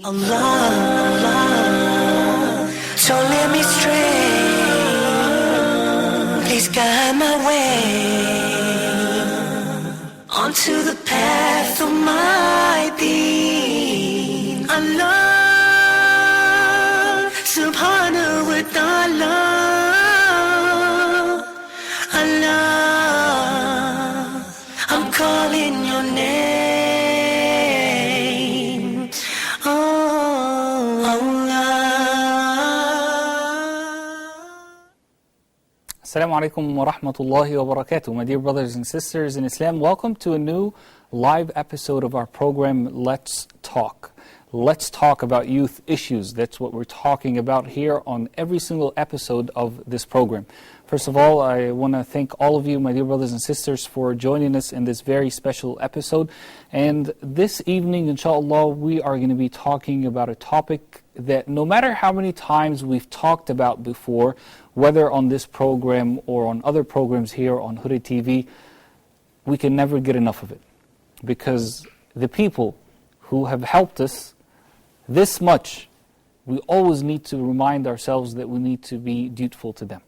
Allah, don't let me stray. Please guide my way onto the path of my deen. Allah, subhanahu wa ta'ala. Allah, I'm calling your name. Assalamu alaikum wa rahmatullahi wa barakatuh. My dear brothers and sisters in Islam, welcome to a new live episode of our program, Let's Talk. Let's talk about youth issues. That's what we're talking about here on every single episode of this program. First of all, I want to thank all of you, my dear brothers and sisters, for joining us in this very special episode. And this evening, inshallah, we are going to be talking about a topic that no matter how many times we've talked about before, whether on this program or on other programs here on Huda TV, we can never get enough of it. Because the people who have helped us this much, we always need to remind ourselves that we need to be dutiful to them.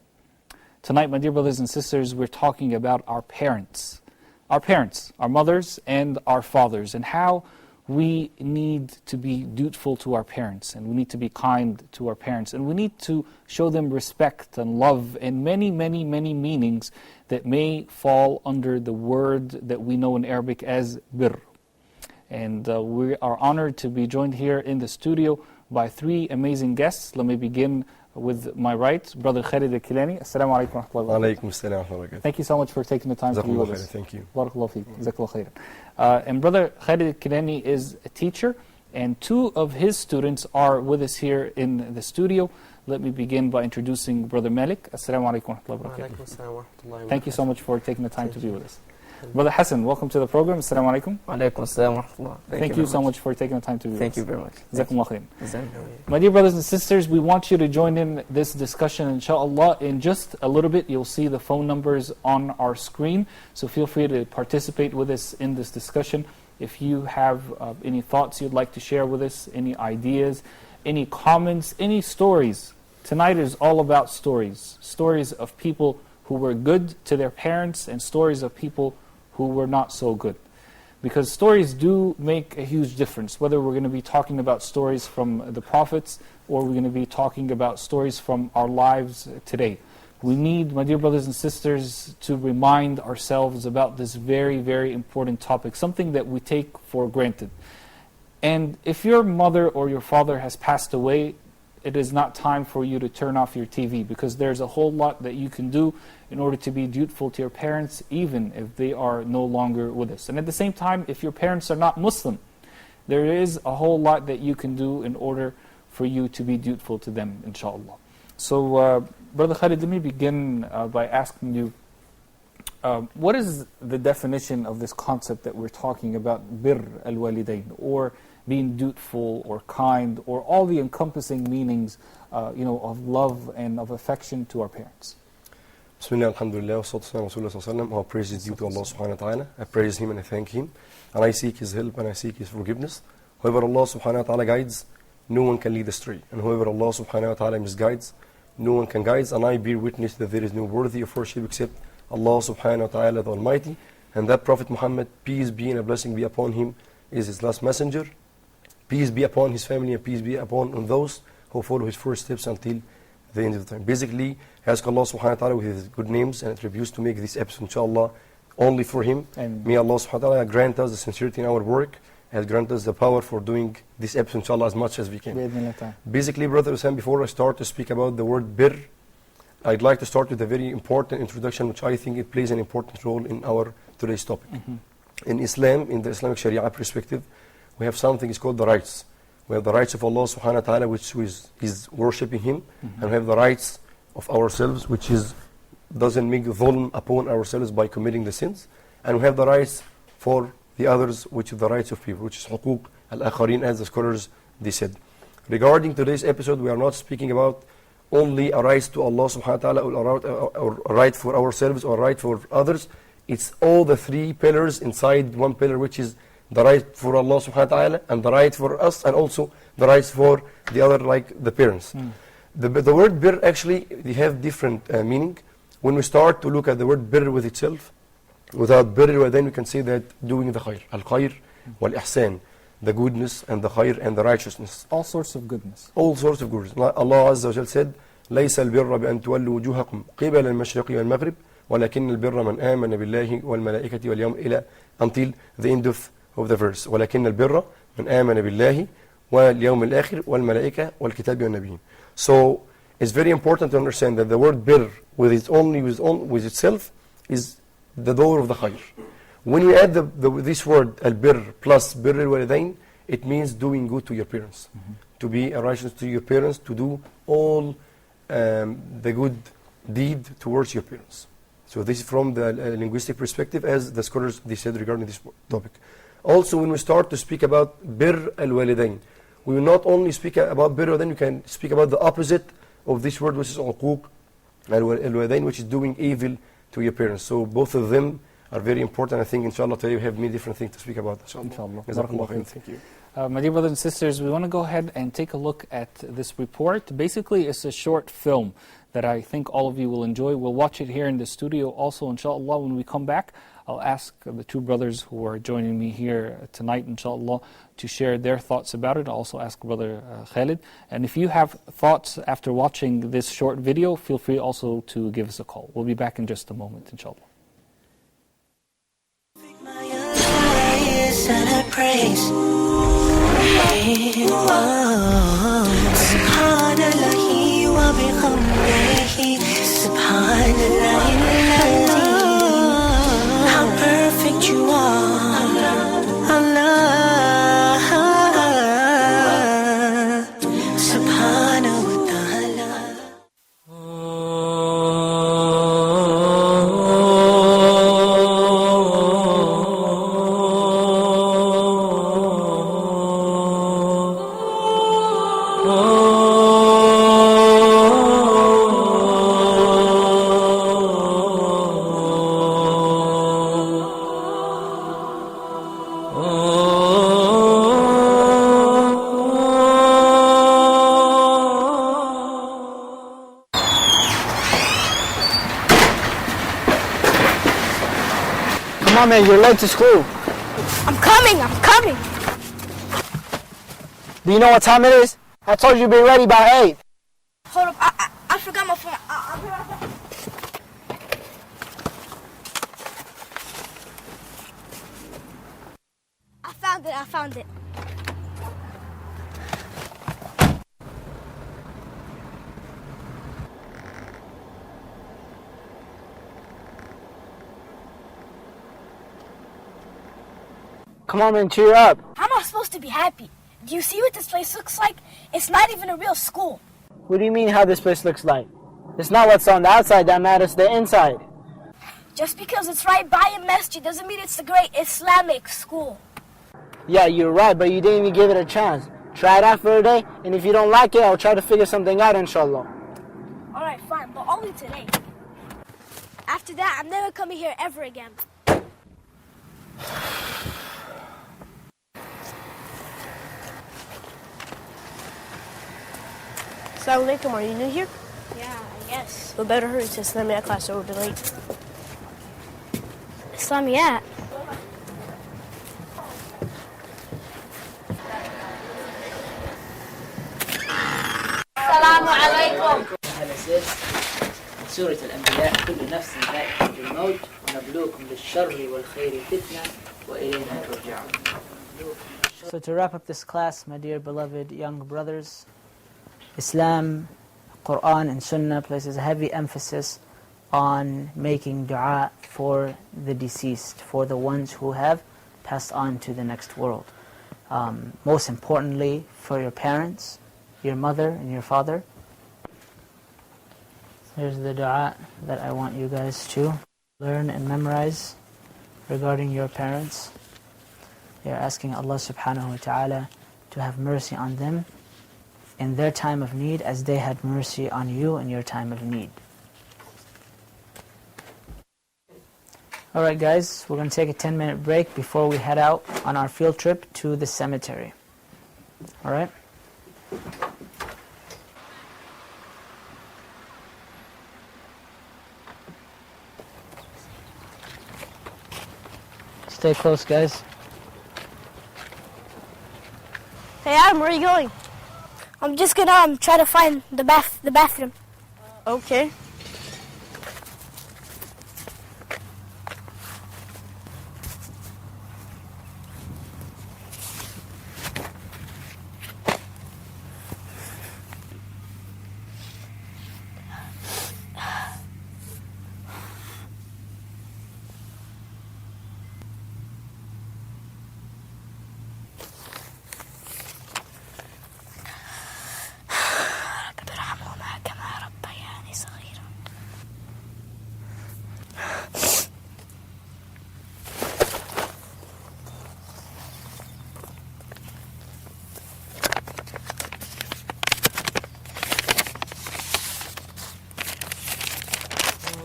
Tonight, my dear brothers and sisters, we're talking about our parents. Our parents, our mothers and our fathers, and how we need to be dutiful to our parents, and we need to be kind to our parents, and we need to show them respect and love and many, many, many meanings that may fall under the word that we know in Arabic as birr. And we are honored to be joined here in the studio by three amazing guests. Let me begin with my right, Brother Khalid al-Kilani. Assalamu alaikum wa rahmatullahi wa barakatuh. Alaikum assalam wa rahmatullahi wa barakatuh. Thank you so much for taking the time to be with us. Thank you. Barakallahu feek. Jazakallahu khairan. And Brother Khalid al-Kilani is a teacher, and two of his students are with us here in the studio. Let me begin by introducing Brother Malik. Assalamu alaikum wa rahmatullahi wa barakatuh. Thank you so much for taking the time to be with us. Brother Hassan, welcome to the program. Assalamu alaikum. Alaikum assalam wa rahmatullah. Thank you so much for taking the time to be with us. Thank you very much. Jazakumullah khairan. My dear brothers and sisters, we want you to join in this discussion, inshallah. In just a little bit, you'll see the phone numbers on our screen. So feel free to participate with us in this discussion. If you have any thoughts you'd like to share with us, any ideas, any comments, any stories. Tonight is all about stories. Stories of people who were good to their parents and stories of people who were not so good. Because stories do make a huge difference, whether we're going to be talking about stories from the prophets or we're going to be talking about stories from our lives today. We need, my dear brothers and sisters, to remind ourselves about this very, very important topic, something that we take for granted. And if your mother or your father has passed away, it is not time for you to turn off your TV, because there's a whole lot that you can do in order to be dutiful to your parents, even if they are no longer with us. And at the same time, if your parents are not Muslim, there is a whole lot that you can do in order for you to be dutiful to them, inshallah. So, Brother Khalid, let me begin by asking you, what is the definition of this concept that we're talking about, birr al-walidain, or being dutiful or kind, or all the encompassing meanings of love and of affection to our parents? Bismillah, alhamdulillah, wa salatu wa sallam. All praise is due to Allah subhanahu wa ta'ala. I praise Him and I thank Him. And I seek His help and I seek His forgiveness. Whoever Allah subhanahu wa ta'ala guides, no one can lead astray. And whoever Allah subhanahu wa ta'ala misguides, no one can guide. And I bear witness that there is no worthy of worship except Allah subhanahu wa ta'ala, the Almighty. And that Prophet Muhammad, peace be and a blessing be upon him, is his last messenger. Peace be upon his family and peace be upon those who follow his footsteps until the end of the time. Basically, I ask Allah subhanahu wa ta'ala with His good names and attributes to make this episode, inshallah, only for Him. And may Allah subhanahu wa ta'ala grant us the sincerity in our work and grant us the power for doing this episode, inshallah, as much as we can. Basically, Brother Hussein, before I start to speak about the word birr, I'd like to start with a very important introduction, which I think it plays an important role in our today's topic. In Islam, in the Islamic Sharia perspective, we have something is called the rights. We have the rights of Allah subhanahu wa ta'ala, which is worshipping Him, and we have the rights of ourselves, which doesn't make dhulm upon ourselves by committing the sins, and we have the rights for the others, which is the rights of people, which is huquq al-akharin, as the scholars they said. Regarding today's episode, we are not speaking about only a right to Allah subhanahu wa ta'ala, or a right for ourselves, or a right for others. It's all the three pillars inside one pillar, which is The right for Allah subhanahu wa ta'ala, and the right for us, and also the rights for the other, like the parents. The word bir, actually, they have different meaning. When we start to look at the word bir with itself, without bir, then we can say that doing the khair. Al-khair wal-ihsan, the goodness and the khair and the righteousness. All sorts of goodness. All sorts of goodness. Allah Azza wa Jal said, ليس البر بأن تولوا وجوهكم قبل المشرق والمغرب ولكن البر من آمن بالله والملائكة واليوم إلى until the end of the verse. ولكن البر من آمن بالله واليوم الآخر والملائكة والكتاب والنبيين. So it's very important to understand that the word bir with itself is the door of the khair. When we add this word al-bir plus bir al-walidain, it means doing good to your parents, to be righteous to your parents, to do all the good deed towards your parents. So this is from the linguistic perspective, as the scholars they said regarding this topic. Also, when we start to speak about bir al-walidain, we will not only speak about bir, then we can speak about the opposite of this word, which is uquq al-walidain, which is doing evil to your parents. So both of them are very important. I think, inshallah, today we have many different things to speak about. Inshallah. Thank you. My dear brothers and sisters, we want to go ahead and take a look at this report. Basically, it's a short film that I think all of you will enjoy. We'll watch it here in the studio also, inshallah. When we come back, I'll ask the two brothers who are joining me here tonight, inshallah, to share their thoughts about it. I'll also ask Brother Khalid. And if you have thoughts after watching this short video, feel free also to give us a call. We'll be back in just a moment, inshallah. And I praise Subhanallahi wa bihamdihi Subhanallahi how perfect you are Allah Subhanahu wa ta'ala. Come on, man, you're late to school. I'm coming. Do you know what time it is? I told you to be ready by 8. Hold up, I forgot my phone. I'll be right back. I found it. Come on, man, cheer up. How am I supposed to be happy? Do you see what this place looks like? It's not even a real school. What do you mean how this place looks like? It's not what's on the outside that matters, the inside. Just because it's right by a masjid doesn't mean it's a great Islamic school. Yeah, you're right, but you didn't even give it a chance. Try it out for a day, and if you don't like it, I'll try to figure something out, inshallah. Alright, fine, but only today. After that, I'm never coming here ever again. Assalamu alaikum, are you new here? Yeah, I guess. We better hurry to Islamiyat class or we'll be late. Islamiyat? السلام عليكم. أهلا وسهلا. سورة الأنبياء كل نفس ذائقة الموت ونبلوكم بالشر والخير فتنة وإلينا ترجعون. So to wrap up this class, my dear beloved young brothers, Islam, Quran and Sunnah places a heavy emphasis on making dua for the deceased, for the ones who have passed on to the next world. Most importantly, for your parents, your mother and your father. Here's the dua that I want you guys to learn and memorize regarding your parents. You're asking Allah subhanahu wa ta'ala to have mercy on them in their time of need as they had mercy on you in your time of need. Alright guys, we're going to take a 10-minute break before we head out on our field trip to the cemetery. Alright? Stay close, guys. Hey Adam, where are you going? I'm just gonna try to find the bathroom. Okay.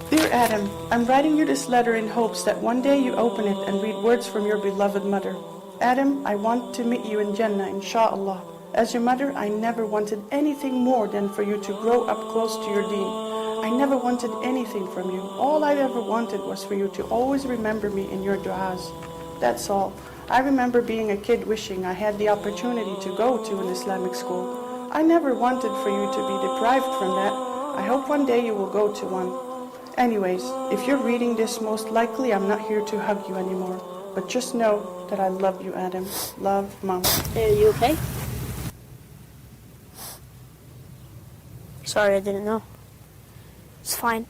Dear Adam, I'm writing you this letter in hopes that one day you open it and read words from your beloved mother. Adam, I want to meet you in Jannah, inshallah. As your mother, I never wanted anything more than for you to grow up close to your deen. I never wanted anything from you. All I ever wanted was for you to always remember me in your du'as. That's all. I remember being a kid wishing I had the opportunity to go to an Islamic school. I never wanted for you to be deprived from that. I hope one day you will go to one. Anyways, if you're reading this, most likely I'm not here to hug you anymore. But just know that I love you, Adam. Love, Mom. Hey, are you okay? Sorry, I didn't know. It's fine.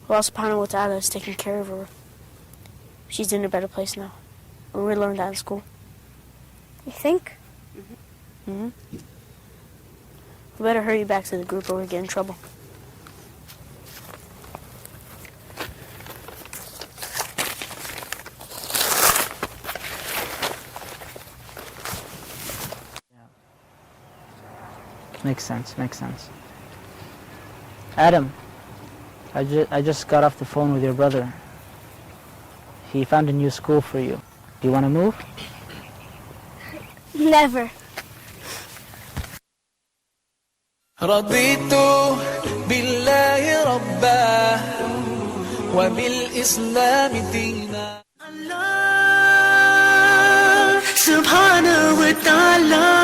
Allah subhanahu wa ta'ala is taking care of her. She's in a better place now. And we learned that in school. You think? We better hurry back to the group or we'll get in trouble. Makes sense, makes sense. Adam, I just got off the phone with your brother. He found a new school for you. Do you want to move? Never. رضيت بالله ربا وبالإسلام دينا الله سبحانه وتعالى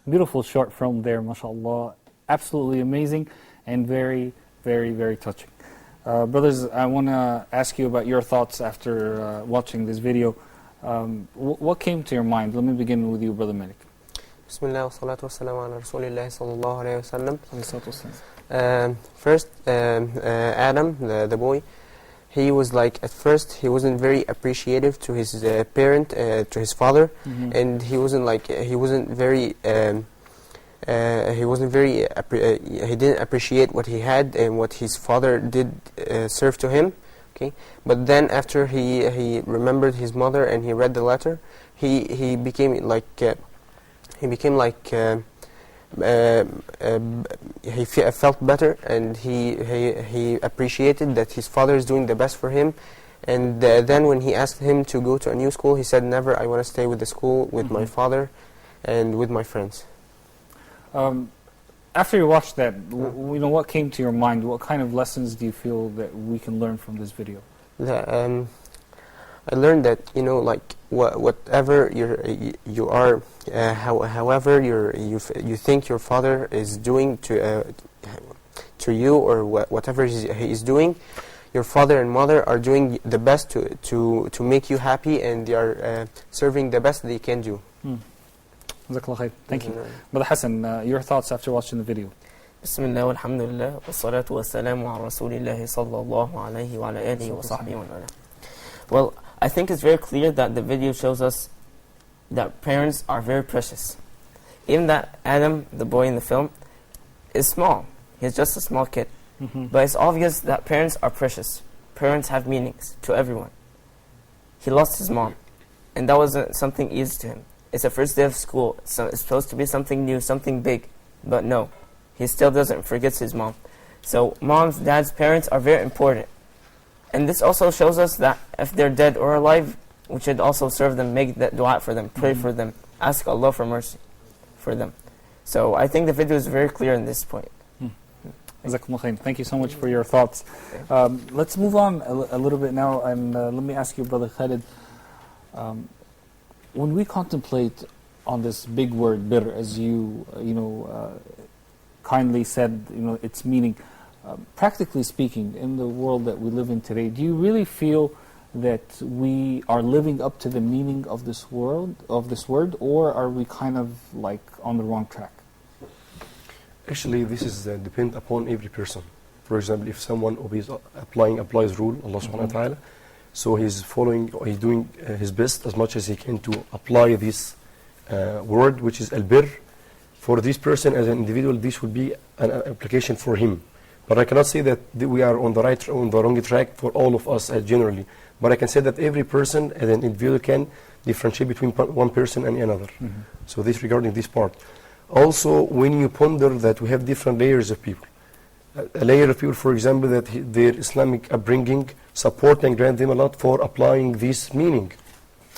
Beautiful short film there, mashallah. Absolutely amazing and very, very, very touching. Brothers, I want to ask you about your thoughts after watching this video. What came to your mind? Let me begin with you, Brother Malik. Bismillah wa salatu wa salam ala Rasulillah sallallahu alayhi wa sallam. First, Adam, the boy, he was like, at first, he wasn't very appreciative to his parent, to his father, and he wasn't very, he didn't appreciate what he had and what his father did serve to him. Okay, but then after he remembered his mother and he read the letter, he became like he felt better, and he appreciated that his father is doing the best for him. And then when he asked him to go to a new school, he said, never, I want to stay with the school, with my father and with my friends. After you watched that, what came to your mind? What kind of lessons do you feel that we can learn from this video? I learned that whatever you are, however you think your father is doing to you, or whatever he is doing, your father and mother are doing the best to make you happy, and they are serving the best they can do. Thank you. Brother Hassan, your thoughts after watching the video? Bismillah walhamdulillah wa salatu wa salamu ala rasulillahi sallallahu alayhi wa ala alihi wa sahbihi wa ala. Well, I think it's very clear that the video shows us that parents are very precious. Even that Adam, the boy in the film, is small. He's just a small kid. But it's obvious that parents are precious. Parents have meanings to everyone. He lost his mom, and that wasn't something easy to him. It's the first day of school, so it's supposed to be something new, something big. But no, he still doesn't forget his mom. So moms, dads, parents are very important. And this also shows us that if they're dead or alive, we should also serve them, make that dua for them, pray for them, ask Allah for mercy for them. So I think the video is very clear in this point. Jazakumullah khair. Thank you so much for your thoughts. Let's move on a little bit now, and let me ask you, Brother Khalid, when we contemplate on this big word, bir, as you kindly said, its meaning, practically speaking, in the world that we live in today, do you really feel that we are living up to the meaning of this word, or are we kind of like on the wrong track? Actually, this is depend upon every person. For example, if someone applies rule, Allah subhanahu wa ta'ala, so he's doing his best as much as he can to apply this word, which is al-birr. For this person as an individual, this would be an application for him. But I cannot say that we are on the wrong track for all of us generally. But I can say that every person as an individual can differentiate between one person and another. So this regarding this part. Also, when you ponder that we have different layers of people. A layer of people, for example, that their Islamic upbringing support and grant them a lot for applying this meaning.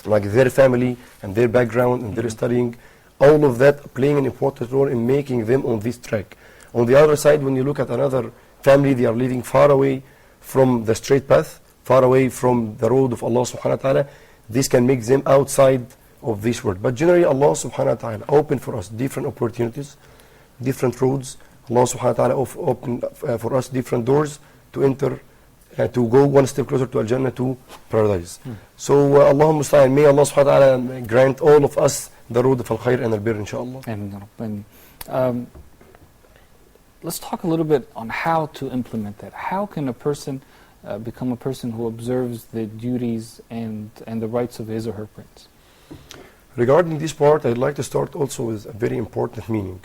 Like their family and their background and their studying, all of that playing an important role in making them on this track. On the other side, when you look at another family, they are living far away from the straight path, far away from the road of Allah subhanahu wa ta'ala. This can make them outside of this world. But generally, Allah subhanahu wa ta'ala open for us different opportunities, different roads. Allah subhanahu wa ta'ala open for us different doors to enter, to go one step closer to Al-Jannah, to paradise. So, Allahumma musta'an, may Allah subhanahu wa ta'ala grant all of us the road of al-khair and al-birr, inshallah. Amen. Let's talk a little bit on how to implement that. How can a person become a person who observes the duties and the rights of his or her parents? Regarding this part, I'd like to start also with a very important meaning.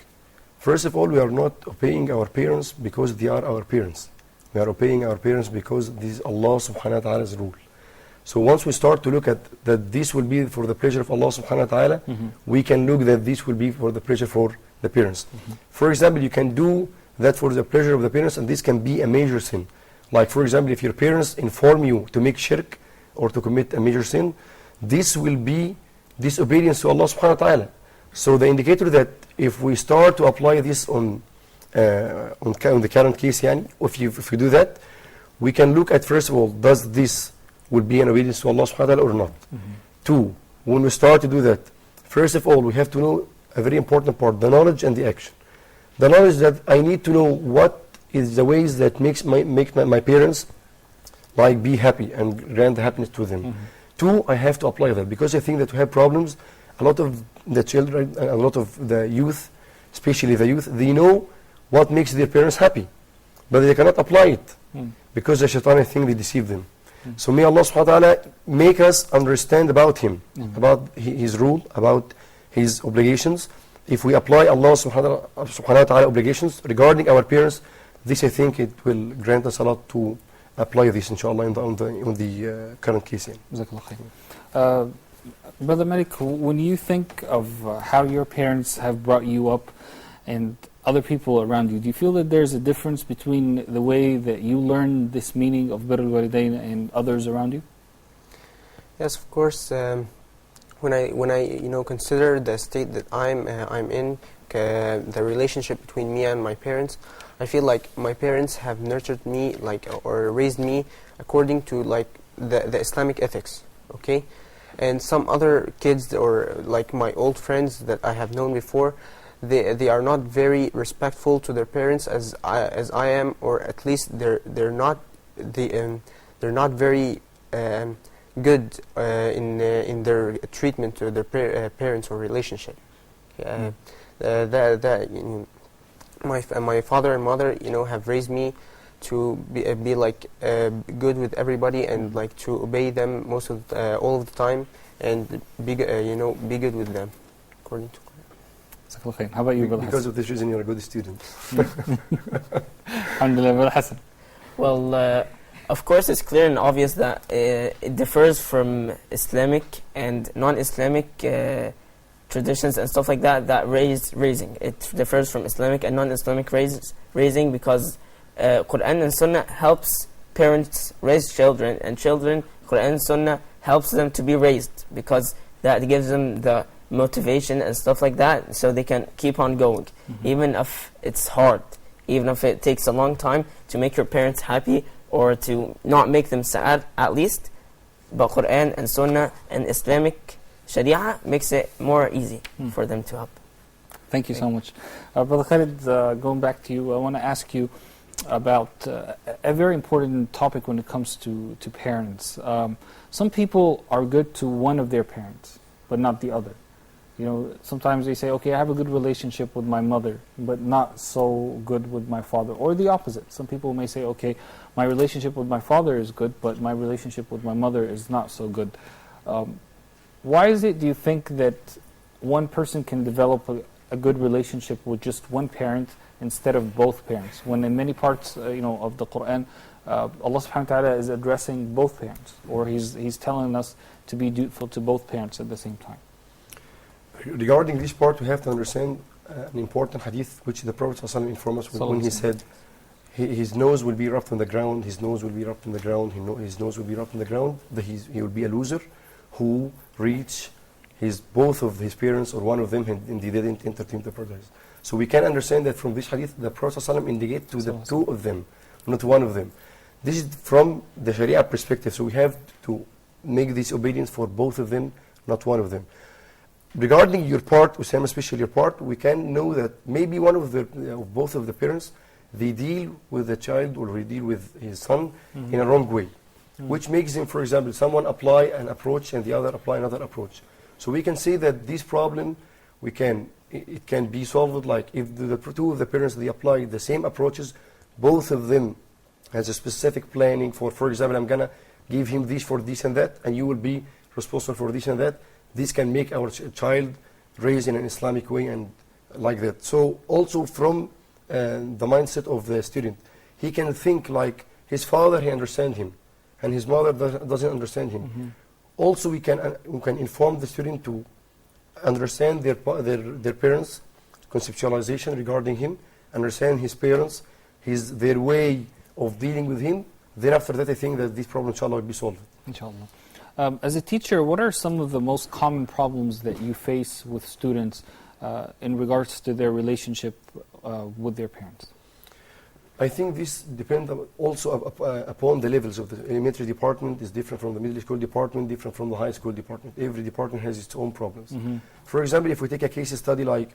First of all, we are not obeying our parents because they are our parents. We are obeying our parents because this is Allah subhanahu wa ta'ala's rule. So once we start to look at that this will be for the pleasure of Allah subhanahu wa ta'ala, we can look that this will be for the pleasure for the parents. For example, you can do that for the pleasure of the parents, and this can be a major sin. Like for example, if your parents inform you to make shirk or to commit a major sin, this will be disobedience to Allah subhanahu wa ta'ala. So the indicator that if we start to apply this on the current case, if you do that, we can look at, first of all, does this will be an obedience to Allah subhanahu wa ta'ala or not? Two, when we start to do that, first of all, we have to know a very important part, the knowledge and the action. The knowledge that I need to know what is the ways that make my parents like be happy and grant happiness to them. Two, I have to apply that, because I think that we have problems. A lot of the children, a lot of the youth, especially the youth, they know what makes their parents happy, but they cannot apply it because the shaitan, I think, they deceive them. So may Allah subhanahu wa ta'ala make us understand about him, about his rule, about his obligations. If we apply Allah subhanahu wa ta'ala obligations regarding our parents, this I think it will grant us a lot to apply this, inshallah, on the current case. Brother Malik, when you think of how your parents have brought you up and other people around you, do you feel that there's a difference between the way that you learn this meaning of Birr al-Walidain and others around you? Yes, of course. When I consider the state that I'm in, the relationship between me and my parents, I feel like my parents have nurtured me or raised me according to the Islamic ethics. Okay, and some other kids or like my old friends that I have known before, they are not very respectful to their parents as I am, or at least they're not very good in their treatment to their parents or relationship. My father and mother, have raised me to be good with everybody and to obey them all of the time and be good with them, according to Quran. How about you, Brother Because of this reason, you're a good student. Alhamdulillah, Brother Hassan. Well, of course, it's clear and obvious that it differs from Islamic and non-Islamic traditions and stuff like that that raising. It differs from Islamic and non-Islamic raising because Quran and Sunnah helps parents raise children, and children, Quran and Sunnah helps them to be raised because that gives them the motivation and stuff like that so they can keep on going. Even if it's hard, even if it takes a long time to make your parents happy or to not make them sad at least, but Quran and Sunnah and Islamic Sharia makes it more easy for them to help. Thank you so much. Brother Khalid, going back to you, I want to ask you about a very important topic when it comes to parents. Some people are good to one of their parents, but not the other. You know, sometimes they say, okay, I have a good relationship with my mother, but not so good with my father. Or the opposite. Some people may say, okay, my relationship with my father is good, but my relationship with my mother is not so good. Why is it, do you think, that one person can develop a good relationship with just one parent instead of both parents? When in many parts of the Quran, Allah subhanahu wa ta'ala is addressing both parents, or He's telling us to be dutiful to both parents at the same time. Regarding this part, we have to understand an important hadith which the Prophet ﷺ informed us when he said, his nose will be rubbed on the ground, his nose will be rubbed on the ground, his nose will be rubbed on the ground, he will be a loser who reach both of his parents or one of them and they didn't entertain the paradise. So we can understand that from this hadith, the Prophet ﷺ indicates to the two of them, not one of them. This is from the Sharia perspective, so we have to make this obedience for both of them, not one of them. Regarding your part, Usama, especially your part, we can know that maybe one of both of the parents, they deal with the child or they deal with his son in a wrong way, which makes him, for example, someone apply an approach and the other apply another approach. So we can say that this problem, it can be solved like if the two of the parents, they apply the same approaches, both of them has a specific planning for example, I'm going to give him this for this and that, and you will be responsible for this and that. This can make our child raised in an Islamic way and like that. So also from the mindset of the student, he can think like his father, he understands him, and his mother doesn't understand him. Also, we can inform the student to understand their parents' conceptualization regarding him, understand his parents, their way of dealing with him. Then after that, I think that this problem, inshallah, will be solved. Inshallah. As a teacher, what are some of the most common problems that you face with students in regards to their relationship with their parents? I think this depends also upon the levels of the elementary department is different from the middle school department, different from the high school department. Every department has its own problems. For example, if we take a case study like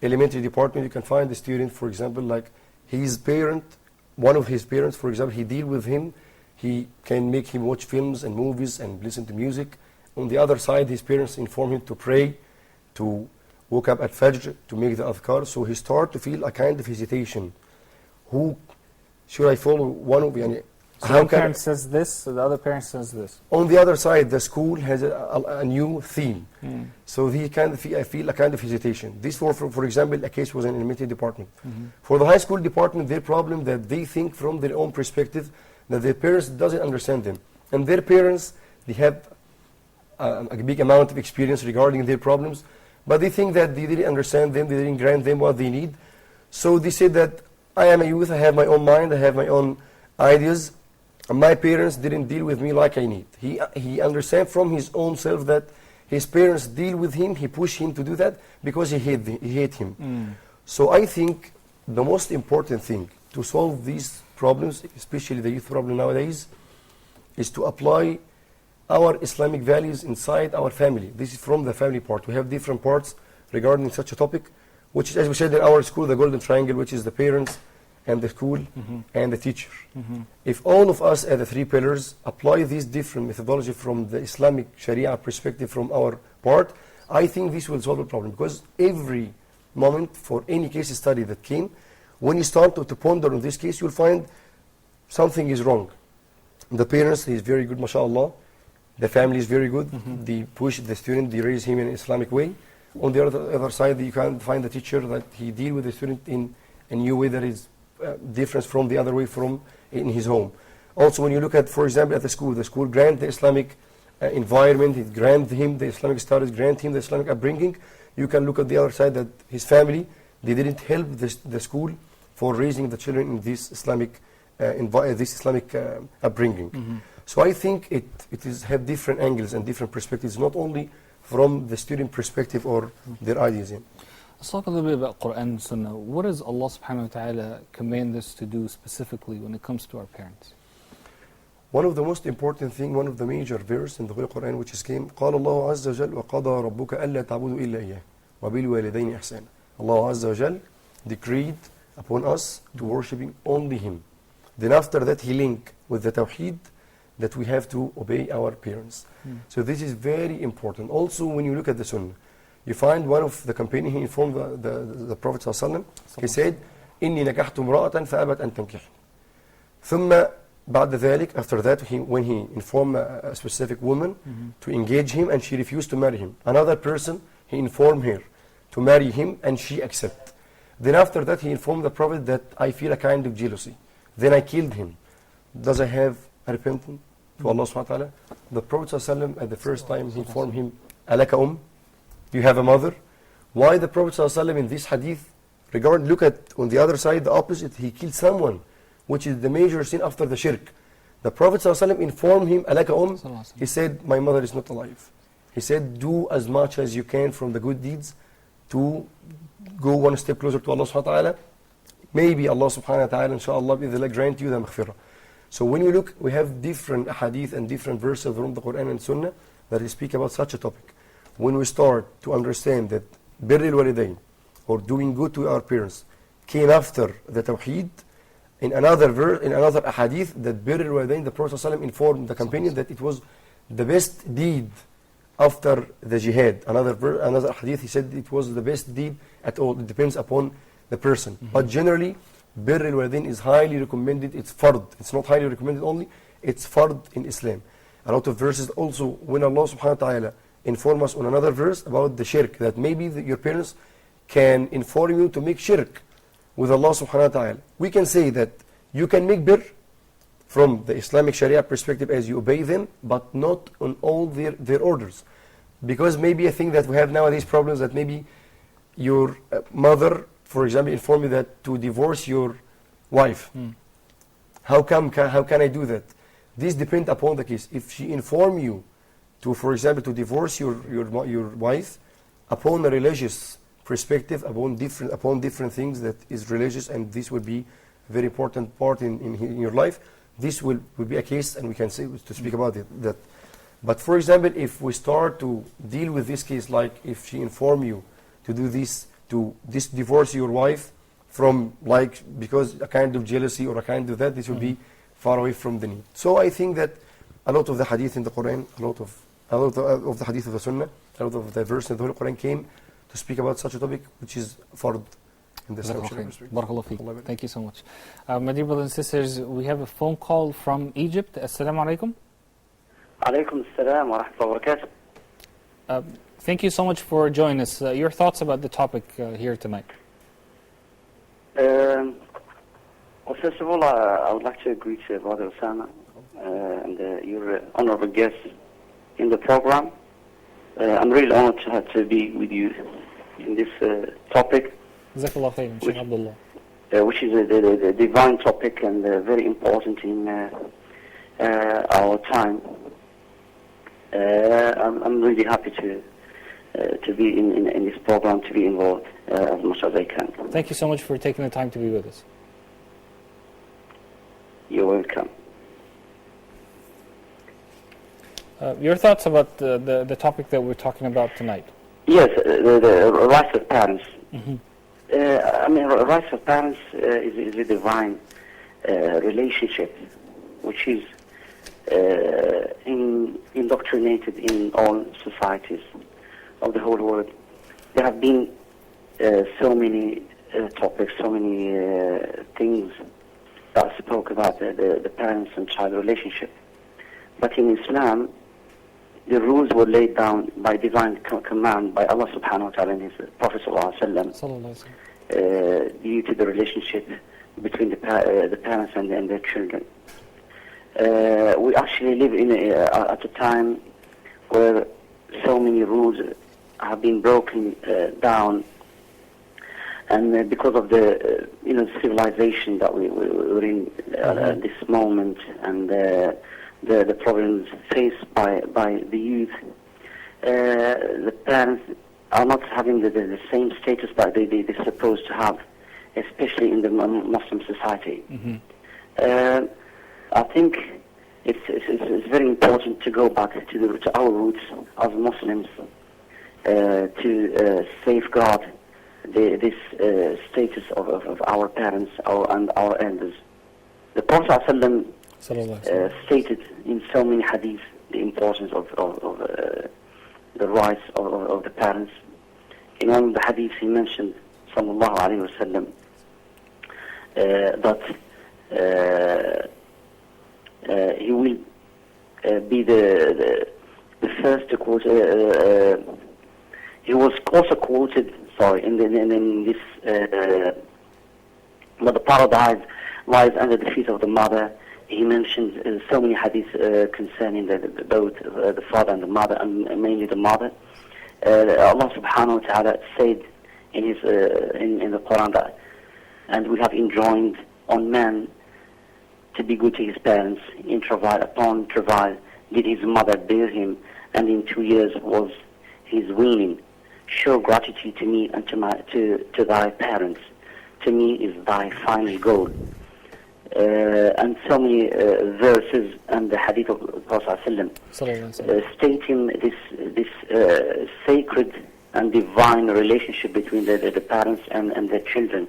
elementary department, you can find the student, for example, like his parent, one of his parents, for example, he deal with him, he can make him watch films and movies and listen to music. On the other side, his parents inform him to pray, to wake up at Fajr, to make the adhkar. So he start to feel a kind of hesitation. Who should I follow? One of you? So one parent says this, so the other parent says this. On the other side, the school has a new theme. So he kind of feel a kind of hesitation. This for example, a case was in elementary department. For the high school department, their problem that they think from their own perspective that their parents doesn't understand them. And their parents, they have a big amount of experience regarding their problems, but they think that they didn't understand them, they didn't grant them what they need. So they say that I am a youth, I have my own mind, I have my own ideas, and my parents didn't deal with me like I need. He understands from his own self that his parents deal with him, he push him to do that because he hate him. So I think the most important thing to solve these problems, especially the youth problem nowadays, is to apply our Islamic values inside our family. This is from the family part. We have different parts regarding such a topic, which is, as we said in our school, the golden triangle, which is the parents and the school and the teacher. If all of us as the three pillars apply these different methodology from the Islamic Sharia perspective from our part, I think this will solve the problem. Because every moment for any case study that came, when you start to ponder on this case, you'll find something is wrong. The parents is very good, mashallah. The family is very good. They push the student, they raise him in an Islamic way. On the other side, you can find the teacher that he deal with the student in a new way that is different from the other way from in his home. Also, when you look at, for example, at the school grant the Islamic environment, it grant him the Islamic studies, grant him the Islamic upbringing. You can look at the other side that his family, they didn't help the school for raising the children in this Islamic upbringing. So I think it is have different angles and different perspectives, not only from the student perspective or their ideas. Let's talk a little bit about Quran and Sunnah. What does Allah subhanahu wa ta'ala command us to do specifically when it comes to our parents? One of the most important thing, one of the major verse in the Holy Quran which is came, قال الله عز وجل وقضى ربك ألا تعبدوا إلا إياه وبالوالدين إحسانا. Allah Azza wa Jal decreed upon us to worshiping only Him. Then after that He linked with the Tawheed that we have to obey our parents. So this is very important. Also when you look at the Sunnah, you find one of the companions, he informed the Prophet ﷺ, he said, إني نكحت امرأة فأبت أن تنكحني. ثم بعد ذلك, after that, when he informed a specific woman to engage him and she refused to marry him. Another person, he informed her to marry him and she accepted. Then after that, he informed the Prophet that I feel a kind of jealousy. Then I killed him. Does I have a repentance to Allah subhanahu wa ta'ala? The Prophet ﷺ, at the first time, he informed him, Alaka you have a mother? Why the Prophet ﷺ in this hadith, look at on the other side, the opposite, he killed someone, which is the major sin after the shirk. The Prophet ﷺ informed him, Alaka he said, my mother is not alive. He said, do as much as you can from the good deeds to go one step closer to Allah subhanahu wa ta'ala. Maybe Allah subhanahu wa ta'ala, inshaAllah, grant you the maghfirah. So when you look, we have different hadith and different verses from the Quran and Sunnah that speak about such a topic. When we start to understand that birrul walidain, or doing good to our parents, came after the Tawheed, in another hadith, that birrul walidain, the Prophet ﷺ informed the companion that it was the best deed after the jihad. Another hadith, he said it was the best deed at all. It depends upon the person. But generally, birrul walidain is highly recommended. It's fard. It's not highly recommended only. It's fard in Islam. A lot of verses also, when Allah subhanahu wa ta'ala inform us on another verse about the shirk, that maybe your parents can inform you to make shirk with Allah subhanahu wa ta'ala. We can say that you can make birr from the Islamic Sharia perspective as you obey them, but not on all their orders. Because maybe I think that we have nowadays problems that maybe your mother, for example, inform you that to divorce your wife. How can I do that? This depends upon the case. If she inform you to, for example, to divorce your wife upon a religious perspective, upon different things that is religious, and this would be a very important part in your life, this will be a case, and we can say to speak about it. But for example, if we start to deal with this case, like if she inform you to do this, to divorce your wife from because a kind of jealousy or a kind of that, this will be far away from the need. So I think that a lot of the hadith in the Quran, a lot of the hadith of the Sunnah, a lot of the verse in the Holy Quran came to speak about such a topic, which is fard in the Barakallahu feek. Thank you so much. My dear brothers and sisters, we have a phone call from Egypt. Assalamu alaikum. Alaikum assalam wa rahmatullahi wa barakatuh. Thank you so much for joining us. Your thoughts about the topic here tonight? Well, first of all, I would like to greet Brother Osama and your honorable guests in the program. I'm really honored to have to be with you in this topic, which is a divine topic and very important in our time. I'm really happy to be in this program, to be involved as much as I can. Thank you so much for taking the time to be with us. You're welcome. Your thoughts about the topic that we're talking about tonight? Yes, the rights of parents. I mean, rights of parents is a divine relationship, which is indoctrinated in all societies of the whole world. There have been so many topics, so many things that spoke about the parents and child relationship. But in Islam, the rules were laid down by divine command by Allah subhanahu wa ta'ala and His Prophet sallallahu alaihi wasallam, due to the relationship between the parents and their children. We actually live at a time where so many rules have been broken down, and because of the civilization that we're in at this moment, and the problems faced by the youth, the parents are not having the same status that they're supposed to have, especially in the Muslim society. I think it's very important to go back to our roots as Muslims, to safeguard this status of our parents and our elders. The Prophet ﷺ stated in so many hadiths the importance of the rights of the parents. In one of the hadiths he mentioned, sallallahu alayhi wa sallam, that he will be the first to quote. He was also quoted, in this, that the paradise lies under the feet of the mother. He mentioned so many hadiths concerning both the father and the mother, and mainly the mother. Allah subhanahu wa ta'ala said in his in the Quran that, and we have enjoined on man to be good to his parents. In travail upon travail did his mother bear him, and in 2 years was his weaning. Show gratitude to me and to thy parents. To me is thy final goal. And so many verses and the hadith of the Prophet ﷺ, stating this sacred and divine relationship between the parents and their children.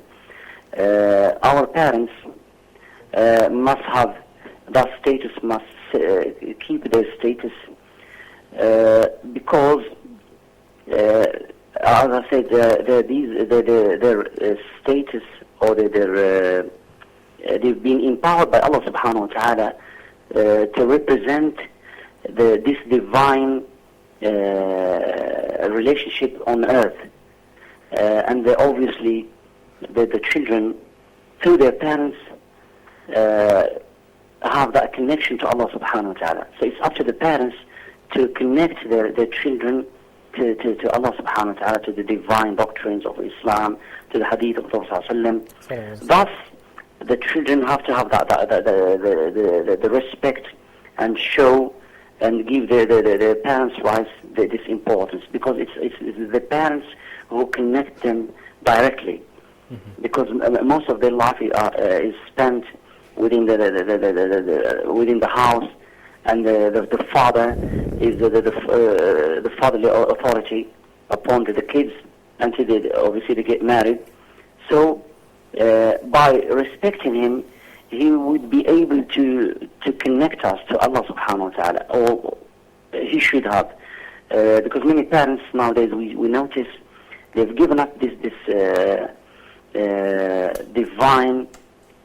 Our parents must have that status, must keep their status, because as I said, their status, or they've been empowered by Allah subhanahu wa ta'ala to represent this divine relationship on earth. And obviously the children, through their parents, have that connection to Allah subhanahu wa ta'ala. So it's up to the parents to connect their children to Allah subhanahu wa ta'ala, to the divine doctrines of Islam, to the hadith of the Prophet ﷺ. Thus, the children have to have the respect and show and give their parents' rights this importance, because it's the parents who connect them directly. Because most of their life is spent within the house, and the father is the fatherly authority upon the kids until obviously they get married. So by respecting him, he would be able to connect us to Allah subhanahu wa ta'ala, or he should have, because many parents nowadays, we notice they've given up this divine,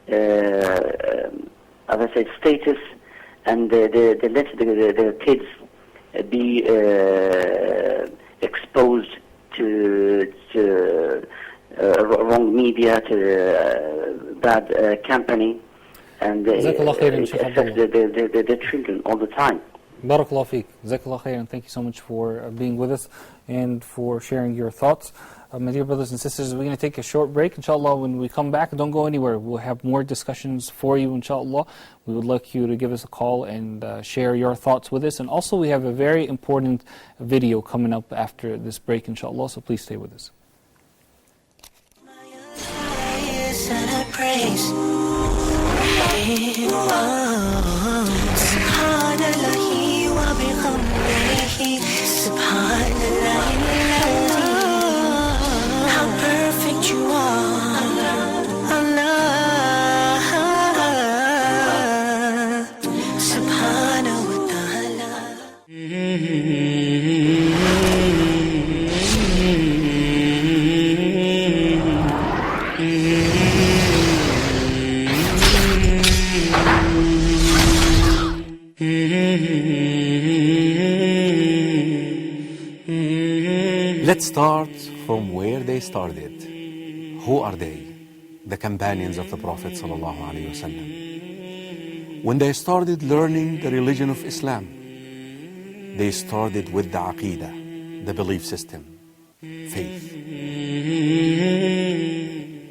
as I said, status, and they let the kids be exposed to wrong media, to bad company, and it affects the children all the time. Barakallahu feek. Jazakallah khairan. Thank you so much for being with us and for sharing your thoughts. My dear brothers and sisters, we're going to take a short break. Inshallah, when we come back, don't go anywhere. We'll have more discussions for you, inshallah. We would like you to give us a call and share your thoughts with us. And also, we have a very important video coming up after this break, inshallah. So please stay with us. Perfect you are, Allah, subhanahu wa ta'ala. Let's start from where they started. Who are they? The companions of the Prophet ﷺ. When they started learning the religion of Islam, they started with the Aqidah, the belief system. faith.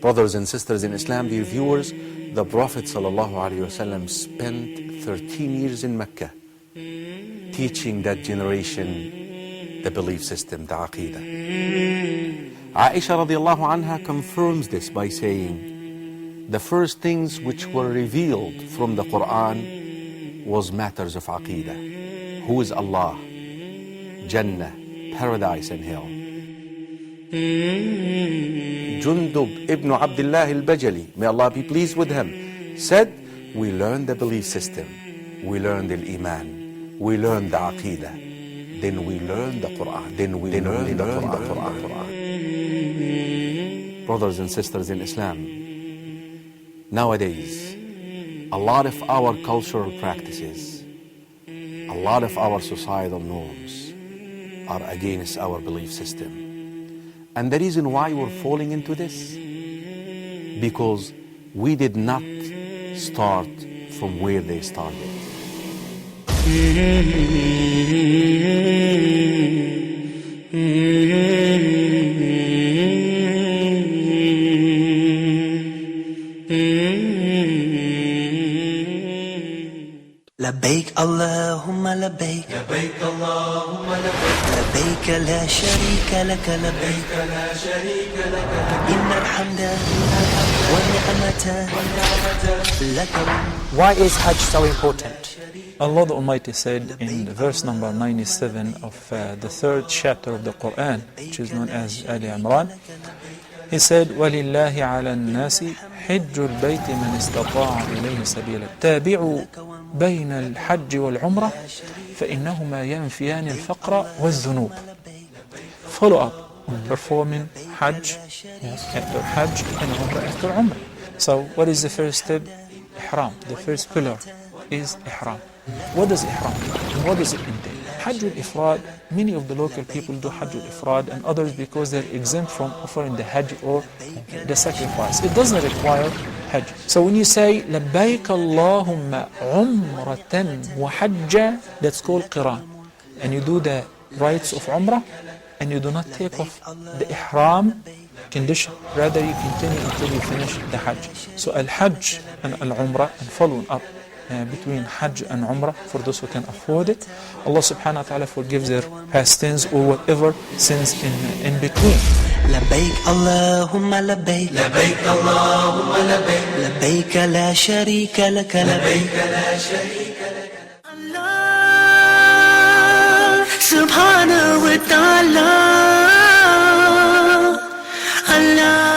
Brothers and sisters in Islam, dear viewers, the Prophet ﷺ spent 13 years in Mecca teaching that generation the belief system, the Aqidah. Aisha radiallahu anha confirms this by saying, the first things which were revealed from the Quran was matters of Aqidah. Who is Allah? Jannah, paradise and hell. Jundub ibn Abdullah al-Bajali, may Allah be pleased with him, said, we learned the belief system, we learned the Iman, we learned the Aqidah, then we learned the Quran, Brothers and sisters in Islam, nowadays, a lot of our cultural practices, a lot of our societal norms are against our belief system. And the reason why we're falling into this, because we did not start from where they started. لبيك اللهم لبيك لبيك اللهم لبيك لبيك لا شريك لك لبيك لا شريك لك إن الحمد والنعمة لك. Why is Hajj so important? Allah the Almighty said in verse number 97 of the third chapter of the Quran, which is known as Ali Imran, He said, وَلِلَّهِ عَلَى النَّاسِ حِجُّ الْبَيْتِ مَنِ اسْتَطَاعَ إِلَيْهِ سَبِيلًا تابعوا بين الحج والعمرة فإنهما ينفيان الفقر والذنوب. Follow up performing Hajj after Hajj and Umrah after Umrah. So what is the first step? Ihram. The first pillar is Ihram. What does Ihram mean? What does it entail? Hajj al-Ifrad, many of the local people do Hajj al-Ifrad and others because they're exempt from offering the Hajj or the sacrifice. It doesn't require Hajj. So when you say لبيك اللهم عمرة وحجة, that's called Qiran. And you do the rites of Umrah and you do not take off the Ihram condition. Rather you continue until you finish the Hajj. So Al-Hajj and Al-Umrah and following up between Hajj and Umrah for those who can afford it. Allah subhanahu wa ta'ala forgives their past sins or whatever sins in between. لبيك اللهم لبيك لبيك اللهم لبيك لبيك لا شريك لك لبيك لا شريك لك الله سبحانه وتعالى الله.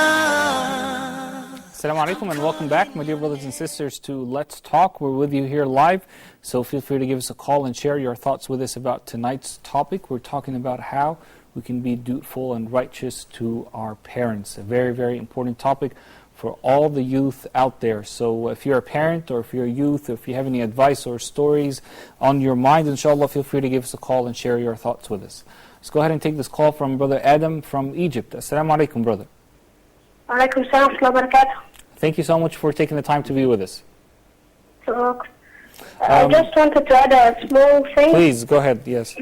Assalamu alaikum and welcome back, my dear brothers and sisters, to Let's Talk. We're with you here live, so feel free to give us a call and share your thoughts with us about tonight's topic. We're talking about how we can be dutiful and righteous to our parents. A very, very important topic for all the youth out there. So if you're a parent or if you're a youth, or if you have any advice or stories on your mind, inshallah, feel free to give us a call and share your thoughts with us. Let's go ahead and take this call from Brother Adam from Egypt. Assalamu alaikum, brother. Alaikum salam wa barakatuh. Thank you so much for taking the time to be with us. So, I just wanted to add a small thing. Please, go ahead, yes.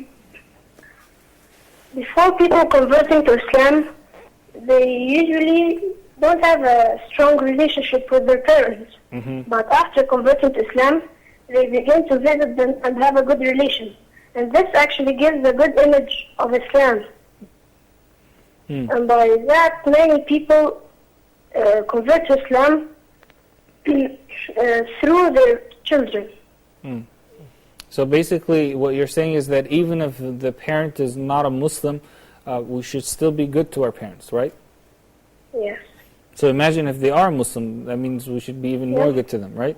Before people converting to Islam, they usually don't have a strong relationship with their parents. But after converting to Islam, they begin to visit them and have a good relation. And this actually gives a good image of Islam. And by that, many people convert to Islam through their children. So basically what you're saying is that even if the parent is not a Muslim, we should still be good to our parents, right? Yes. So imagine if they are Muslim, that means we should be even more good to them, right?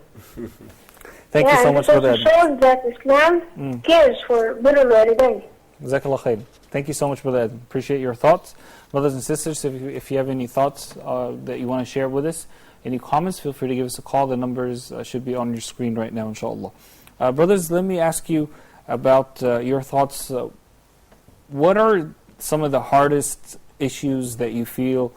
Thank you so much for that. It shows that Islam cares for birrul walidain. Jazakallah khair. Thank you so much for that. Appreciate your thoughts. Brothers and sisters, if you have any thoughts that you want to share with us, any comments, feel free to give us a call. The numbers should be on your screen right now, inshallah. Brothers, let me ask you about your thoughts. What are some of the hardest issues that you feel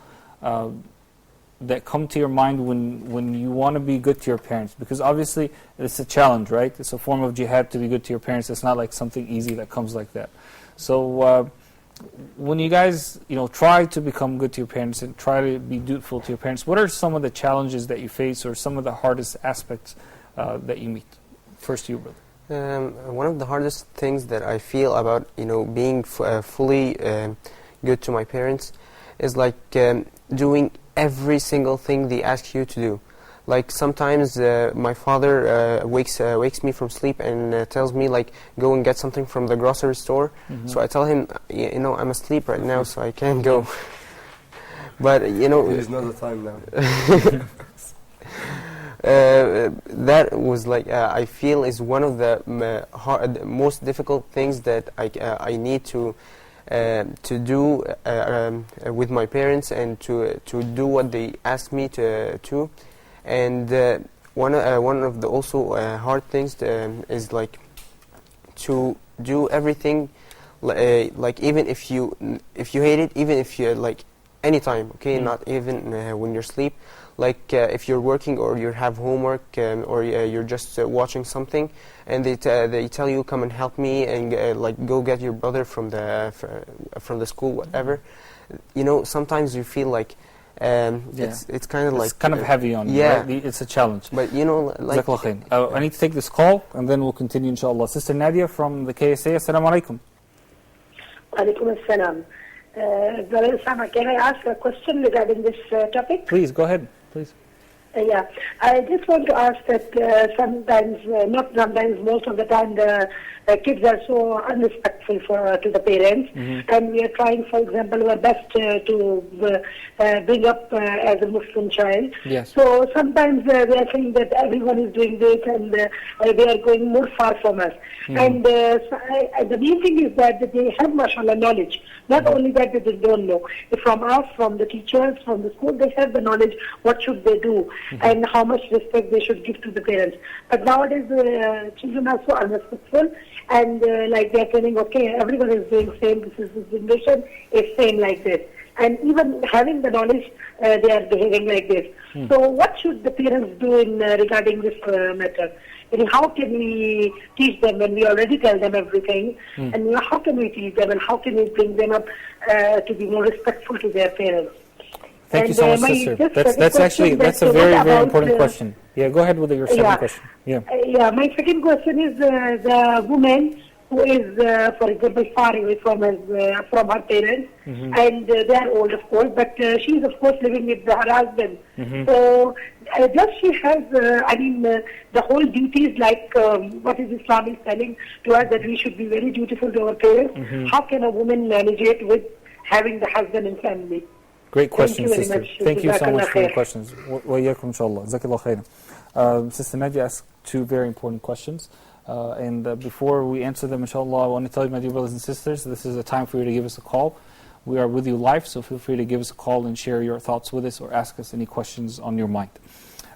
that come to your mind when you want to be good to your parents? Because obviously it's a challenge, right? It's a form of jihad to be good to your parents. It's not like something easy that comes like that. So when you guys, try to become good to your parents and try to be dutiful to your parents, what are some of the challenges that you face or some of the hardest aspects that you meet? First to you, brother. One of the hardest things that I feel about being fully good to my parents is like doing every single thing they ask you to do. Like sometimes my father wakes me from sleep and tells me like go and get something from the grocery store. So I tell him I'm asleep right now, so I can't go. But it is not the time now. That was like I feel is one of the most difficult things that I need to do with my parents and to do what they ask me to. And one of the also hard things is like to do everything like even if you hate it, even if you like anytime, okay, not even when you're asleep. Like if you're working or you have homework or you're just watching something, and they tell you come and help me and like go get your brother from the school, whatever. Sometimes you feel like it's kind of like it's kind of heavy on you, right? It's a challenge. But like I need to take this call and then we'll continue inshallah. Sister Nadia from the KSA. Assalamu alaikum. Alaikum assalam. Brother Osama, can I ask a question regarding this topic? Please, go ahead. Please. Yeah, I just want to ask that sometimes, not sometimes, most of the time, the kids are so unrespectful to the parents, and we are trying, for example, our best to bring up as a Muslim child. Yes. So sometimes they are saying that everyone is doing this, and they are going more far from us. And the main thing is that they have, mashallah, knowledge. Not only that, they don't know. From us, from the teachers, from the school, they have the knowledge. What should they do? And how much respect they should give to the parents. But nowadays, children are so unrespectful, and like they're telling, okay, everyone is doing same. This generation is same like this. And even having the knowledge, they are behaving like this. So what should the parents do in regarding this matter? And how can we teach them when we already tell them everything? And how can we teach them and how can we bring them up to be more respectful to their parents? Thank you so much, sister. That's a very, very important question. Yeah, go ahead with your second question. Yeah, my second question is the woman who is, for example, far away from her parents, and they are old, of course, but she is, of course, living with her husband. So, does she have, the whole duties like what is Islam is telling to us that we should be very dutiful to our parents? How can a woman manage it with having the husband and family? Great question, sister. Thank you so much for your questions. وإياكم إن شاء الله. جزاك الله خيرا. Sister Nadia asked two very important questions. And before we answer them, inshallah, I want to tell you, my dear brothers and sisters, this is a time for you to give us a call. We are with you live, so feel free to give us a call and share your thoughts with us or ask us any questions on your mind.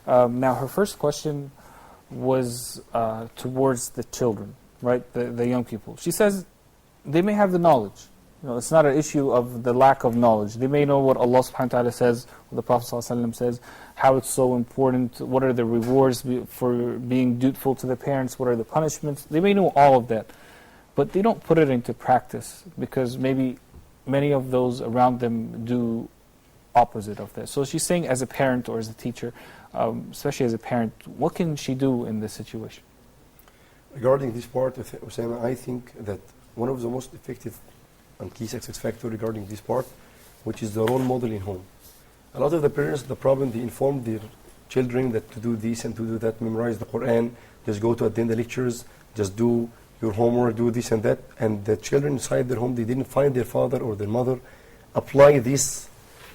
Now, her first question was towards the children, right, the young people. She says they may have the knowledge. It's not an issue of the lack of knowledge. They may know what Allah subhanahu wa ta'ala says, what the Prophet ﷺ says, how it's so important, what are the rewards for being dutiful to the parents, what are the punishments. They may know all of that, but they don't put it into practice because maybe many of those around them do opposite of that. So she's saying as a parent or as a teacher, especially as a parent, what can she do in this situation? Regarding this part, Osama, I think that one of the most effective and key success factor regarding this part, which is the role model in home. A lot of the parents, the problem, they inform their children that to do this and to do that, memorize the Quran, just go to attend the lectures, just do your homework, do this and that, and the children inside their home, they didn't find their father or their mother apply this.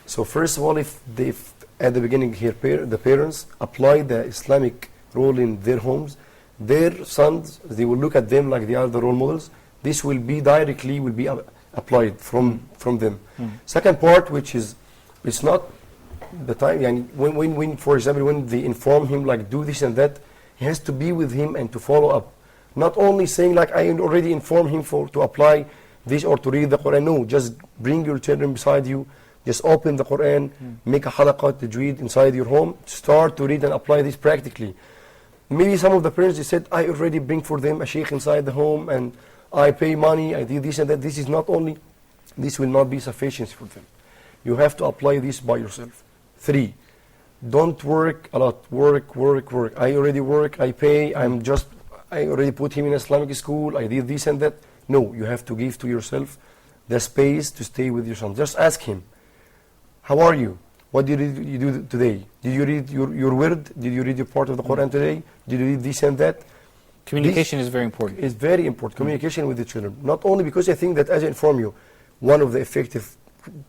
So first of all, if they, at the beginning here, the parents apply the Islamic role in their homes, their sons, they will look at them like they are the role models. This will be directly, applied from them. Second part, which is, it's not the time, when for example, when they inform him like do this and that, he has to be with him and to follow up. Not only saying like I already informed him to apply this or to read the Quran. No, just bring your children beside you, just open the Quran, make a halaqat tajweed inside your home, start to read and apply this practically. Maybe some of the parents, they said, I already bring for them a sheikh inside the home and I pay money, I do this and that. This is not only this will not be sufficient for them. You have to apply this by yourself. 3, don't work a lot. Work. I already work, I pay, I already put him in Islamic school, I did this and that. No, you have to give to yourself the space to stay with your son. Just ask him, how are you? What did you do today? Did you read your word? Did you read your part of the Quran today? Did you read this and that? Communication is very important. It's very important. Communication with the children. Not only because I think that, as I inform you, one of the effective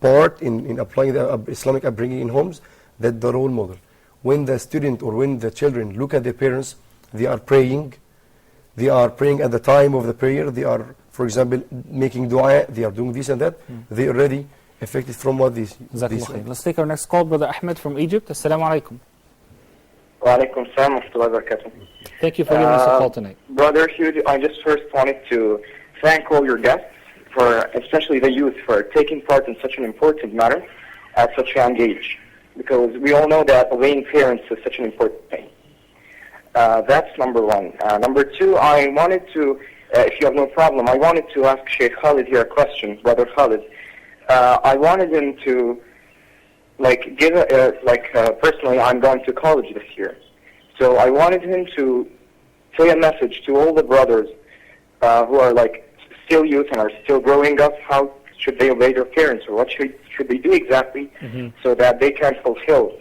part in applying the Islamic upbringing in homes, that the role model. When the student or when the children look at their parents, they are praying. They are praying at the time of the prayer. They are, for example, making dua. They are doing this and that. They are already affected from what this. Let's take our next call, Brother Ahmed from Egypt. Assalamu alaikum. Wa alaikum salam wa rahmatullahi wa barakatuh. Thank you for giving us a call tonight. Brother Hugh, I just first wanted to thank all your guests, especially the youth, for taking part in such an important matter at such a young age. Because we all know that obeying parents is such an important thing. That's number one. Number two, I wanted to, if you have no problem, I wanted to ask Sheikh Khalid here a question, Brother Khalid. I wanted him to, personally, I'm going to college this year. So I wanted him to say a message to all the brothers who are still youth and are still growing up. How should they obey their parents, or what should they do exactly so that they can fulfill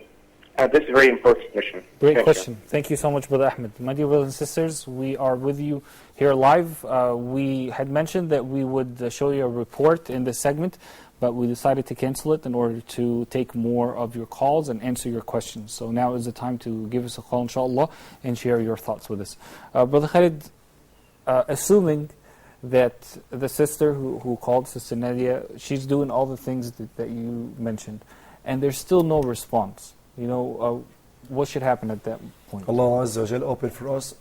this very important mission? Great question. Thank you so much, Brother Ahmed. My dear brothers and sisters, we are with you here live. We had mentioned that we would show you a report in this segment, but we decided to cancel it in order to take more of your calls and answer your questions. So now is the time to give us a call, inshallah, and share your thoughts with us. Brother Khalid, assuming that the sister who called, Sister Nadia, she's doing all the things that you mentioned, and there's still no response. What should happen at that point? Allah Azza wa Jal opened for us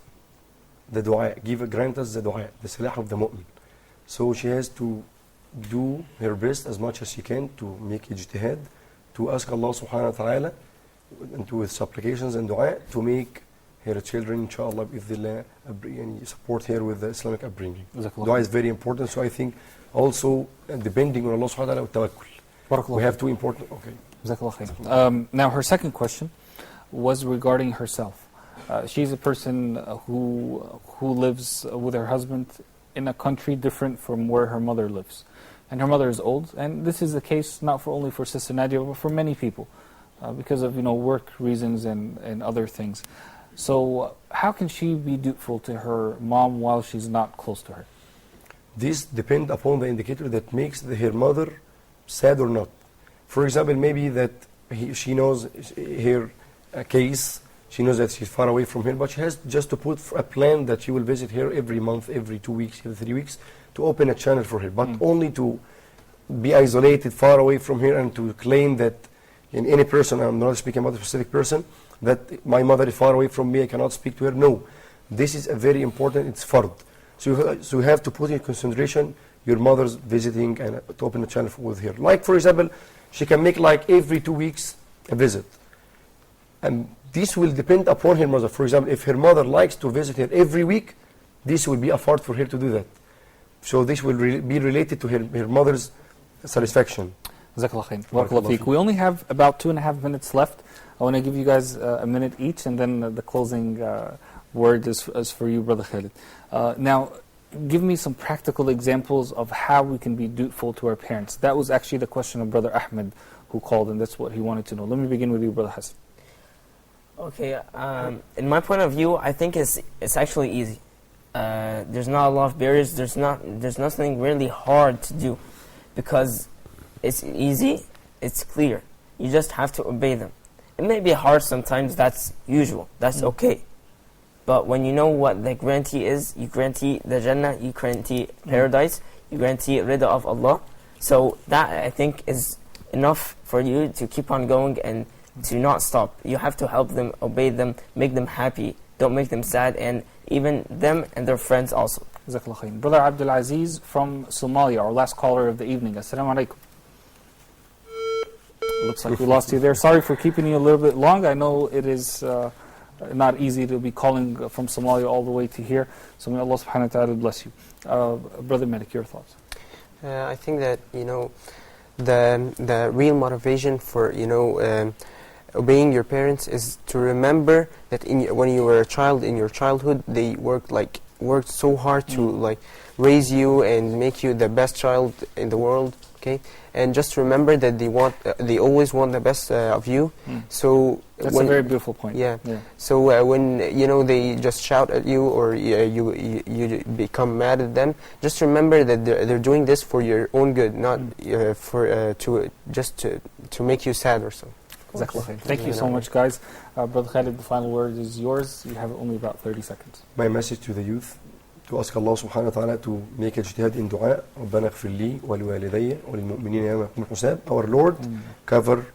the dua, grant us the dua, the silah of the mu'min. So she has to do her best as much as she can to make ijtihad, to ask Allah subhanahu wa ta'ala, and with supplications and dua, to make her children, inshallah, support her with the Islamic upbringing. Dua is very important, so I think also depending on Allah subhanahu wa ta'ala, tawakkul. We have two important, Now her second question was regarding herself. She's a person who lives with her husband in a country different from where her mother lives. And her mother is old, and this is the case not only for Sister Nadia, but for many people, because of work reasons and other things. So how can she be dutiful to her mom while she's not close to her? This depends upon the indicator that makes her mother sad or not. For example, maybe that she knows her case, she knows that she's far away from her, but she has just to put a plan that she will visit her every month, every 2 weeks, every 3 weeks, to open a channel for her, but only to be isolated far away from her and to claim that in any person, I'm not speaking about a specific person, that my mother is far away from me, I cannot speak to her. No, this is a very important, it's fard. So you have to put in consideration your mother's visiting and to open a channel with her. Like, for example, she can make every 2 weeks a visit. And this will depend upon her mother. For example, if her mother likes to visit her every week, this will be a fard for her to do that. So this will be related to her mother's satisfaction. We only have about 2.5 minutes left. I want to give you guys a minute each, and then the closing word is for you, Brother Khalid. Now, give me some practical examples of how we can be dutiful to our parents. That was actually the question of Brother Ahmed who called, and that's what he wanted to know. Let me begin with you, Brother Hassan. Okay, in my point of view, I think it's actually easy. There's not a lot of barriers. There's nothing really hard to do, because it's easy, it's clear. You just have to obey them. It may be hard sometimes, that's usual, that's okay. But when you know what the guarantee is, you guarantee the Jannah, you guarantee paradise, you guarantee rida of Allah. So that, I think, is enough for you to keep on going and to not stop. You have to help them, obey them, make them happy, don't make them sad, and even them and their friends also. Brother Abdul Aziz from Somalia, our last caller of the evening. Assalamu alaikum. Looks like we lost you there. Sorry for keeping you a little bit long. I know it is not easy to be calling from Somalia all the way to here. So may Allah subhanahu wa ta'ala bless you. Brother Malik, your thoughts? I think that, the real motivation for, obeying your parents is to remember that when you were a child, in your childhood, they worked so hard to raise you and make you the best child in the world. Okay, and just remember that they always want the best of you. So that's a very beautiful point. Yeah. So when they just shout at you, or you become mad at them, just remember that they're doing this for your own good, not to make you sad or so. Thank you so much, guys. Brother Khalid, the final word is yours. You have only about 30 seconds. My message to the youth, to ask Allah subhanahu wa ta'ala to make ijtihad in dua. ربنا اغفر لي ولوالدي وللمؤمنين يوم يقوم الحساب. Our Lord, cover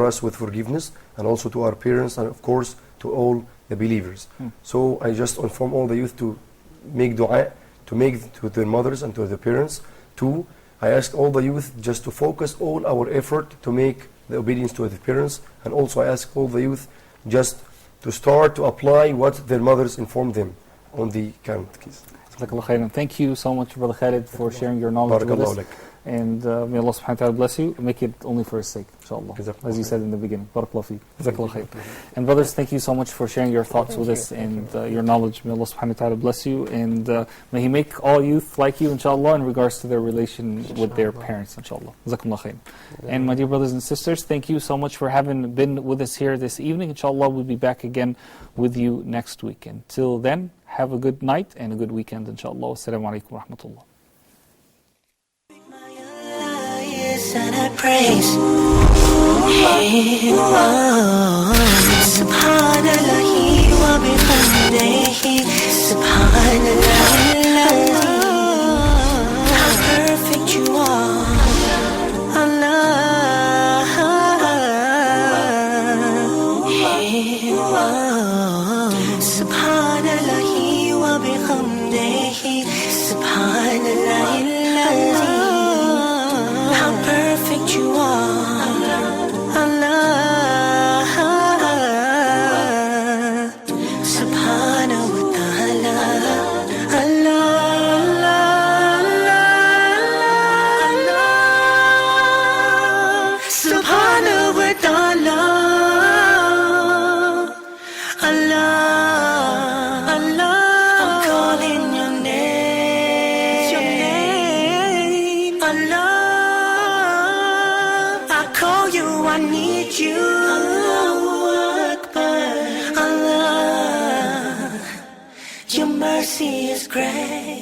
us with forgiveness, and also to our parents, and of course to all the believers. So I just inform all the youth to make dua, to make to their mothers and to their parents. Two, I ask all the youth just to focus all our effort to make the obedience to their parents, and also I ask all the youth just to start to apply what their mothers informed them on the current case. Thank you so much, Brother Khalid, for sharing your knowledge with us. And may Allah subhanahu wa ta'ala bless you. Make it only for His sake, inshallah. As you said in the beginning. Barakallahu feek. And brothers, thank you so much for sharing your thoughts with us and your knowledge. May Allah subhanahu wa ta'ala bless you. And may He make all youth like you, inshallah, in regards to their relation with their parents, inshallah. Jazakumullah khair. And my dear brothers and sisters, thank you so much for having been with us here this evening. Inshallah, we'll be back again with you next week. Until then, have a good night and a good weekend, inshallah. Assalamu alaikum wa rahmatullah. And I praise Him. Subhanallahi wa bihamdihi. Subhanallah, how perfect you are, Allah. Subhanallahi wa bihamdihi. Subhanallah, perfect you are, Allah, subhanahu wa ta'ala, Allah, subhanahu wa ta'ala, Allah, I'm calling your name, Allah. I need you, Allahu Akbar, Allah, your mercy is great.